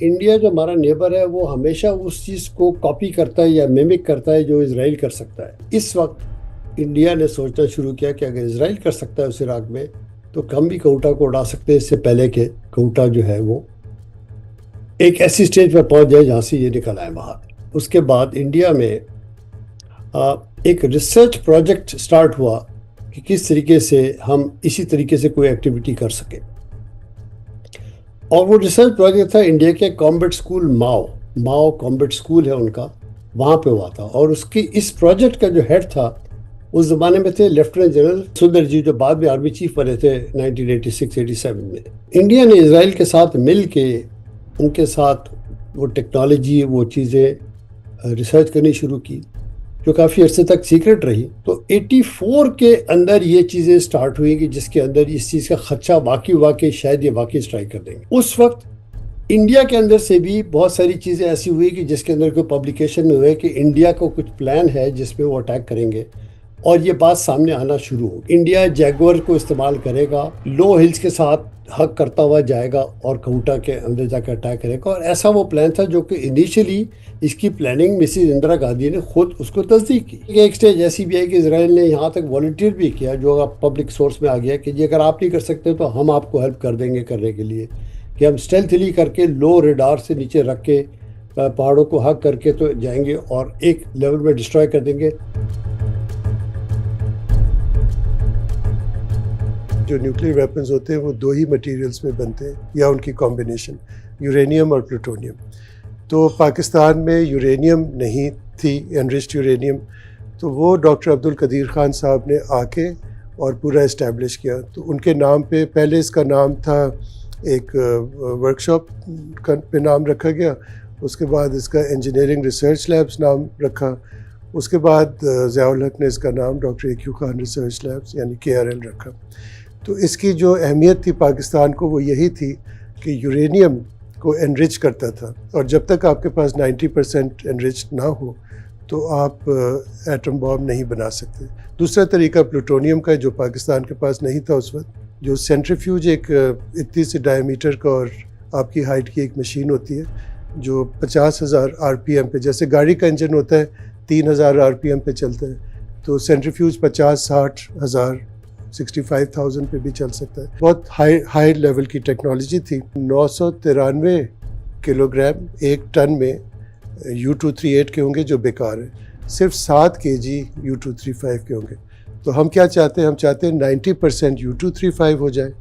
India جو ہمارا neighbour ہے وہ ہمیشہ اس چیز کو کاپی کرتا ہے یا میمک کرتا ہے جو اسرائیل کر سکتا ہے۔ اس وقت انڈیا نے سوچنا شروع کیا کہ اگر اسرائیل کر سکتا ہے اس عراق میں تو ہم بھی کوئٹہ کو اڑا سکتے ہیں، اس سے پہلے کہ کوئٹہ جو ہے وہ ایک ایسی سٹیج پر پہنچ جائے جہاں سے یہ نکل آئے باہر۔ اس کے بعد انڈیا میں ایک ریسرچ پروجیکٹ سٹارٹ ہوا کہ کس طریقے سے ہم اسی طریقے سے کوئی ایکٹیویٹی کر سکیں، اور وہ ریسرچ پروجیکٹ تھا انڈیا کے کامبیٹ اسکول ماؤ کامبیٹ اسکول ہے ان کا، وہاں پہ ہوا تھا۔ اور اس پروجیکٹ کا جو ہیڈ تھا اس زمانے میں تھے لیفٹیننٹ جنرل سندر جی، جو بعد میں آرمی چیف بنے تھے 1986-87 میں۔ انڈیا نے اسرائیل کے ساتھ مل کے ان کے ساتھ وہ ٹیکنالوجی، وہ چیزیں ریسرچ کرنی شروع کی جو کافی عرصے تک سیکرٹ رہی۔ تو 84 کے اندر یہ چیزیں سٹارٹ ہوئی کہ جس کے اندر اس چیز کا خدشہ واقعی ہوا کہ شاید یہ واقعی اسٹرائک کر دیں گے۔ اس وقت انڈیا کے اندر سے بھی بہت ساری چیزیں ایسی ہوئی کہ جس کے اندر کوئی پبلیکیشن ہوئے کہ انڈیا کو کچھ پلان ہے جس میں وہ اٹیک کریں گے، اور یہ بات سامنے آنا شروع ہو۔ انڈیا جیگور کو استعمال کرے گا، لو ہلز کے ساتھ حق کرتا ہوا جائے گا اور کوئٹہ کے اندر جا کے اٹیک کرے گا۔ اور ایسا وہ پلان تھا جو کہ انیشلی اس کی پلاننگ مسز اندرا گاندھی نے خود اس کو تصدیق کی۔ ایک سٹیج ایسی بھی ہے کہ اسرائیل نے یہاں تک والنٹیئر بھی کیا، جو اب پبلک سورس میں آ گیا کہ جی اگر آپ نہیں کر سکتے تو ہم آپ کو ہیلپ کر دیں گے کرنے کے لیے، کہ ہم اسٹیلتھلی کر کے لو ریڈار سے نیچے رکھ کے پہاڑوں کو حق کر کے تو جائیں گے اور ایک لیول میں ڈسٹرائے کر دیں گے۔ جو نیوکلیر ویپنز ہوتے ہیں وہ دو ہی مٹیریلز میں بنتے ہیں یا ان کی کمبینیشن، یورینیم اور پلوٹونیم۔ تو پاکستان میں یورینیم نہیں تھی، انرچڈ یورینیم، تو وہ ڈاکٹر عبدالقدیر خان صاحب نے آ کے اور پورا اسٹیبلش کیا۔ تو ان کے نام پہ پہلے اس کا نام تھا، ایک ورکشاپ پہ نام رکھا گیا، اس کے بعد اس کا انجینئرنگ ریسرچ لیبس نام رکھا، اس کے بعد ضیاء الحق نے اس کا نام doctor A Q Khan research labs یعنی KRL رکھا۔ تو اس کی جو اہمیت تھی پاکستان کو وہ یہی تھی کہ یورینیم کو انرچ کرتا تھا، اور جب تک آپ کے پاس 90% انرچ نہ ہو تو آپ ایٹم بام نہیں بنا سکتے۔ دوسرا طریقہ پلوٹونیم کا جو پاکستان کے پاس نہیں تھا اس وقت، جو سینٹریفیوج ایک اتنی سی ڈائیمیٹر کا اور آپ کی ہائٹ کی ایک مشین ہوتی ہے جو 50,000 RPM پہ، جیسے گاڑی کا انجن ہوتا ہے 3,000 RPM پہ چلتا ہے، تو سینٹریفیوج 50-60 ہزار 65,000 پہ بھی چل سکتا ہے۔ بہت ہائی لیول کی ٹیکنالوجی تھی۔ 993 کلو گرام ایک ٹن میں U-238 کے ہوں گے جو بیکار ہیں، صرف 7 kg U-235 کے ہوں گے۔ تو ہم کیا چاہتے ہیں؟ ہم چاہتے ہیں 90% U-235 ہو جائے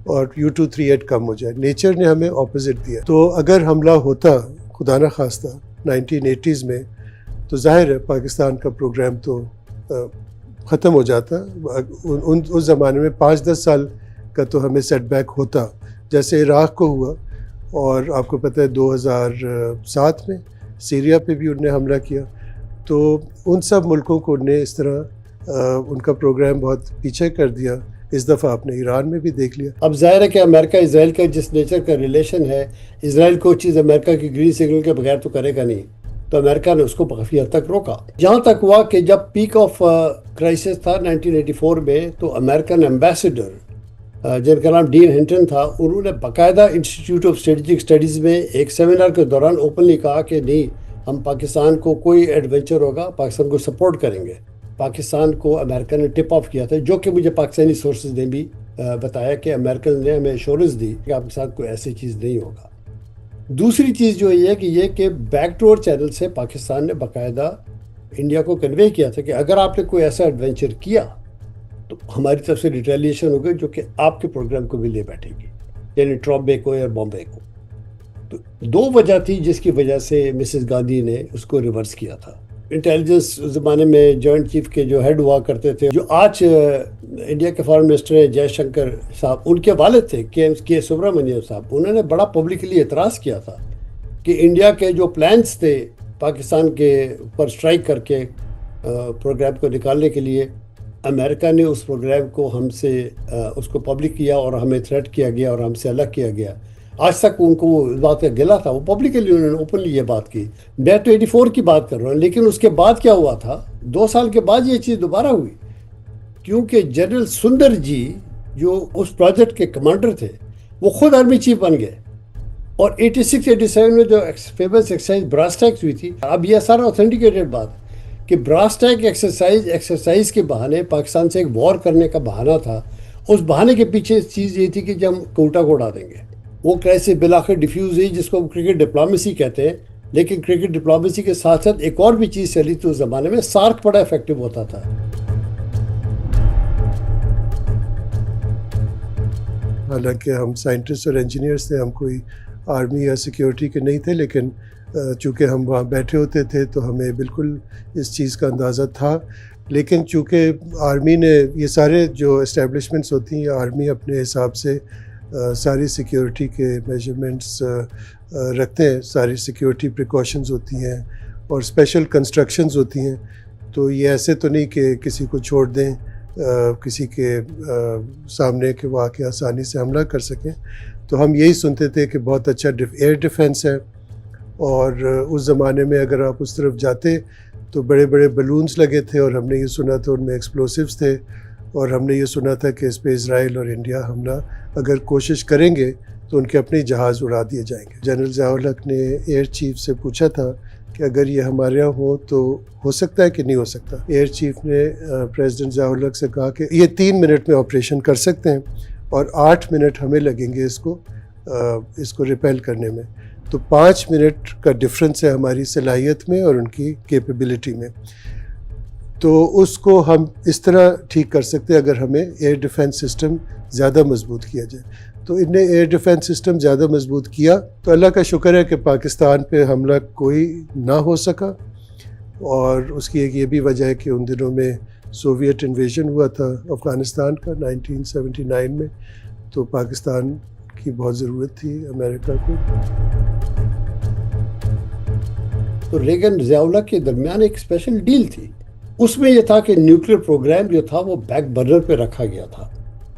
اور U-238 کم ہو جائے۔ نیچر نے ہمیں اپوزٹ دیا۔ تو اگر حملہ ہوتا خدا نہ خواستہ 1980s میں، تو ظاہر ہے پاکستان کا پروگرام تو ختم ہو جاتا۔ اس زمانے میں 5-10 سال کا تو ہمیں سیٹ بیک ہوتا، جیسے عراق کو ہوا، اور آپ کو پتہ ہے 2007 میں سیریا پہ بھی انہوں نے حملہ کیا۔ تو ان سب ملکوں کو انہیں اس طرح ان کا پروگرام بہت پیچھے کر دیا۔ اس دفعہ آپ نے ایران میں بھی دیکھ لیا۔ اب ظاہر ہے کہ امریکہ اسرائیل کا جس نیچر کا ریلیشن ہے، اسرائیل کو چیز امریکہ کی گرین سگنل کے بغیر تو کرے گا نہیں، تو امریکہ نے اس کو کافی حد تک روکا۔ جہاں تک ہوا کہ جب پیک آف کرائسس تھا 1984 میں، تو امریکن ایمبیسڈر جن کا نام ڈین ہنٹن تھا، انہوں نے باقاعدہ انسٹیٹیوٹ آف اسٹریٹجک اسٹڈیز میں ایک سیمینار کے دوران اوپنلی کہا کہ نہیں، ہم پاکستان کو کوئی ایڈونچر ہوگا پاکستان کو سپورٹ کریں گے۔ پاکستان کو امریکہ نے ٹپ آف کیا تھا، جو کہ مجھے پاکستانی سورسز نے بھی بتایا کہ امریکن نے ہمیں ایشورنس دی کہ آپ کے ساتھ کوئی ایسی چیز نہیں ہوگا۔ دوسری چیز جو یہ ہے کہ بیک ڈور چینل سے پاکستان نے باقاعدہ انڈیا کو کنوے کیا تھا کہ اگر آپ نے کوئی ایسا ایڈونچر کیا تو ہماری طرف سے ریٹیلیشن ہوگی جو کہ آپ کے پروگرام کو بھی لے بیٹھے گی، یعنی ٹرامبے کو یا بامبے کو۔ تو دو وجہ تھی جس کی وجہ سے مسز گاندھی نے اس کو ریورس کیا تھا۔ انٹیلیجنس زمانے میں جوائنٹ چیف کے جو ہیڈ ہوا کرتے تھے، جو آج انڈیا کے فارن منسٹر ہیں جے شنکر صاحب، ان کے والد تھے کے سبرامنیم صاحب، انہوں نے بڑا پبلکلی اعتراض کیا تھا کہ انڈیا کے جو پلانس تھے پاکستان کے اوپر سٹرائک کر کے پروگرام کو نکالنے کے لیے، امریکہ نے اس پروگرام کو ہم سے اس کو پبلک کیا اور ہمیں تھریٹ کیا گیا اور ہم سے الگ کیا گیا۔ آج تک ان کو وہ بات کا گلا تھا، وہ پبلکلی انہوں نے اوپنلی یہ بات کی۔ میں تو 84 کی بات کر رہا ہوں، لیکن اس کے بعد کیا ہوا تھا، 2 سال کے بعد یہ چیز دوبارہ ہوئی، کیونکہ جنرل سندر جی جو اس پروجیکٹ کے کمانڈر تھے وہ خود آرمی چیف بن گئے، اور 86-87 میں جو فیمس ایکسرسائز براس ٹیک ہوئی تھی، اب یہ سارا اوتھینٹیکیٹڈ بات کہ براس ٹیک ایکسرسائز کے بہانے پاکستان سے ایک وار کرنے کا بہانہ تھا. اس بہانے کے پیچھے چیز یہ تھی کہ جب ہم کوئٹہ کو اڑا دیں گے. وہ کیسے بالآخر ڈیفیوز ہوئی، جس کو ہم کرکٹ ڈپلومیسی کہتے ہیں. لیکن کرکٹ ڈپلومیسی کے ساتھ ساتھ ایک اور بھی چیز چلی تھی اس زمانے میں، سارک بڑا افیکٹو ہوتا تھا. حالانکہ ہم سائنٹسٹ اور انجینئرس تھے، ہم کوئی آرمی یا سیکیورٹی کے نہیں تھے، لیکن چونکہ ہم وہاں بیٹھے ہوتے تھے تو ہمیں بالکل اس چیز کا اندازہ تھا. لیکن چونکہ آرمی نے یہ سارے جو اسٹیبلشمنٹس ہوتی ہیں، آرمی اپنے حساب سے ساری سیکیورٹی کے میجرمنٹس رکھتے ہیں، ساری سیکیورٹی پریکاشنز ہوتی ہیں اور اسپیشل کنسٹرکشنز ہوتی ہیں. تو یہ ایسے تو نہیں کہ کسی کو چھوڑ دیں کسی کے سامنے کہ وہ آ کے آسانی سے حملہ کر سکیں. تو ہم یہی سنتے تھے کہ بہت اچھا ایئر ڈیفنس ہے. اور اس زمانے میں اگر آپ اس طرف جاتے تو بڑے بڑے بلونز لگے تھے، اور ہم نے یہ سنا تھا ان میں ایکسپلوسیوز تھے، اور ہم نے یہ سنا تھا کہ اس پہ اسرائیل اور انڈیا حملہ اگر کوشش کریں گے تو ان کے اپنے جہاز اڑا دیے جائیں گے. جنرل ضیاء الحق نے ایئر چیف سے پوچھا تھا کہ اگر یہ ہمارے یہاں ہو تو ہو سکتا ہے کہ نہیں ہو سکتا. ایئر چیف نے پریزیڈنٹ ضیاء الحق سے کہا کہ یہ 3 منٹ میں آپریشن کر سکتے ہیں اور 8 منٹ ہمیں لگیں گے اس کو ریپیل کرنے میں. تو 5 منٹ کا ڈفرنس ہے ہماری صلاحیت میں اور ان کی کیپیبلٹی میں. تو اس کو ہم اس طرح ٹھیک کر سکتے ہیں اگر ہمیں ایئر ڈیفنس سسٹم زیادہ مضبوط کیا جائے. تو ان نے ایئر ڈیفنس سسٹم زیادہ مضبوط کیا تو اللہ کا شکر ہے کہ پاکستان پہ حملہ کوئی نہ ہو سکا. اور اس کی ایک یہ بھی وجہ ہے کہ ان دنوں میں سوویٹ انویژن ہوا تھا افغانستان کا 1979 میں، تو پاکستان کی بہت ضرورت تھی امریکہ کو. تو ریگن ضیاء الحق کے درمیان ایک اسپیشل ڈیل تھی. اس میں یہ تھا کہ نیوکلیر پروگرام جو تھا وہ بیک برنر پہ رکھا گیا تھا.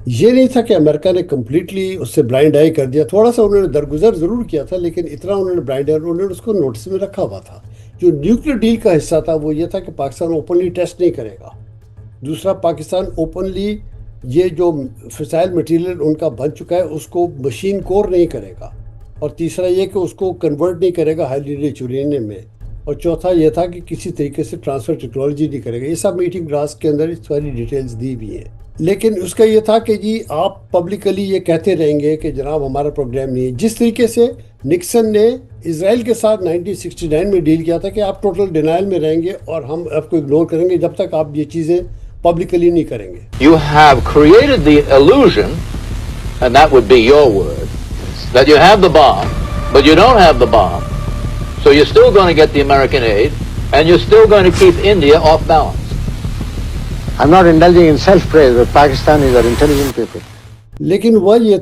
یہ نہیں تھا کہ امریکہ نے کمپلیٹلی اس سے بلائنڈ آئی کر دیا. تھوڑا سا انہوں نے درگزر ضرور کیا تھا، لیکن اتنا انہوں نے بلائنڈ آئی، انہوں نے اس کو نوٹس میں رکھا ہوا تھا. جو نیوکلیر ڈیل کا حصہ تھا وہ یہ تھا کہ پاکستان اوپنلی ٹیسٹ نہیں کرے گا. دوسرا، پاکستان اوپنلی یہ جو فسائل مٹیریل ان کا بن چکا ہے اس کو مشین کور نہیں کرے گا. اور تیسرا یہ کہ اس کو کنورٹ نہیں کرے گا ہائی ریچ یورینیم میں. اور چوتھا یہ تھا کہ کسی طریقے سے ٹرانسفر ٹیکنالوجی نہیں کرے گا. یہ سب میٹنگ ڈرافٹ کے اندر ساری ڈیٹیلز دی ہوئی ہیں. لیکن اس کا یہ تھا کہ جی آپ پبلکلی یہ کہتے رہیں گے کہ جناب ہمارا پروگرام نہیں ہے. جس طریقے سے نکسن نے اسرائیل کے ساتھ 1969 میں ڈیل کیا تھا کہ آپ ٹوٹل ڈینائل میں رہیں گے اور ہم آپ کو اگنور کریں گے جب تک آپ یہ چیزیں پبلکلی نہیں کریں گے. You have created the illusion, and that would be your word, that you have the bomb, but you don't have the bomb. So you're still going to get the American aid, and you're still going to keep India off balance. I'm not indulging in self-praise, but Pakistan is our intelligent people. لیکن وہ یہ